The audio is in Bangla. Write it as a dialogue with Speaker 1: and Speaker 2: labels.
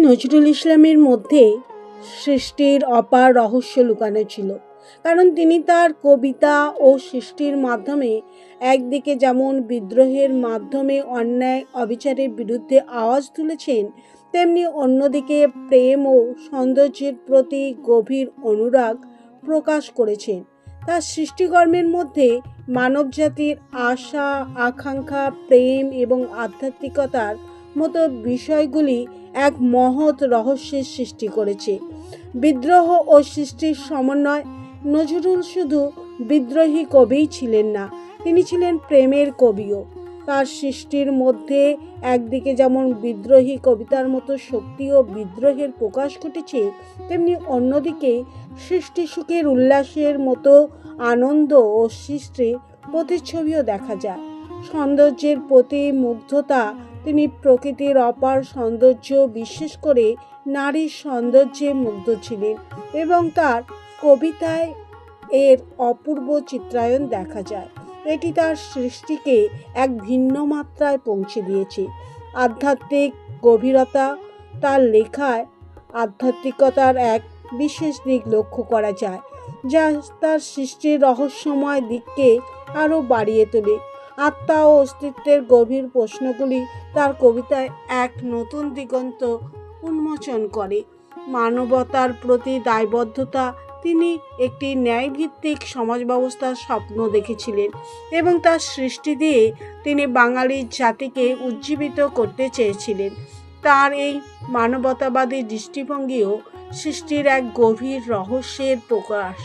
Speaker 1: নজরুল ইসলামের মধ্যে সৃষ্টির অপার রহস্য লুকানো ছিল। কারণ তিনি তার কবিতা ও সৃষ্টির মাধ্যমে একদিকে যেমন বিদ্রোহের মাধ্যমে অন্যায় অবিচারের বিরুদ্ধে আওয়াজ তুলেছেন, তেমনি অন্যদিকে প্রেম ও সৌন্দর্যের প্রতি গভীর অনুরাগ প্রকাশ করেছেন। তার সৃষ্টিকর্মের মধ্যে মানবজাতির আশা, আকাঙ্ক্ষা, প্রেম এবং আধ্যাত্মিকতার মতো বিষয়গুলি এক মহৎ রহস্যের সৃষ্টি করেছে। বিদ্রোহ ও সৃষ্টির সমন্বয়। নজরুল শুধু বিদ্রোহী কবিই ছিলেন না, তিনি ছিলেন প্রেমের কবিও। তার সৃষ্টির মধ্যে একদিকে যেমন বিদ্রোহী কবিতার মতো শক্তি ও বিদ্রোহের প্রকাশ ঘটেছে, তেমনি অন্যদিকে সৃষ্টি সুখের উল্লাসের মতো আনন্দ ও সৃষ্টির প্রতিচ্ছবিও দেখা যায়। সৌন্দর্যের প্রতি মুগ্ধতা। তিনি প্রকৃতির অপার সৌন্দর্য, বিশেষ করে নারীর সৌন্দর্যে মুগ্ধ ছিলেন এবং তার কবিতায় এর অপূর্ব চিত্রায়ন দেখা যায়। এটি তার সৃষ্টিকে এক ভিন্ন মাত্রায় পৌঁছে দিয়েছে। আধ্যাত্মিক গভীরতা। তার লেখায় আধ্যাত্মিকতার এক বিশেষ দিক লক্ষ্য করা যায়, যা তার সৃষ্টির রহস্যময় দিককে আরও বাড়িয়ে তোলে। আত্মা ও অস্তিত্বের গভীর প্রশ্নগুলি তার কবিতায় এক নতুন দিগন্ত উন্মোচন করে। মানবতার প্রতি দায়বদ্ধতা। তিনি একটি ন্যায়ভিত্তিক সমাজ ব্যবস্থার স্বপ্ন দেখেছিলেন এবং তার সৃষ্টি দিয়ে তিনি বাঙালি জাতিকে উজ্জীবিত করতে চেয়েছিলেন। তার এই মানবতাবাদী দৃষ্টিভঙ্গিও সৃষ্টির এক গভীর রহস্যের প্রকাশ।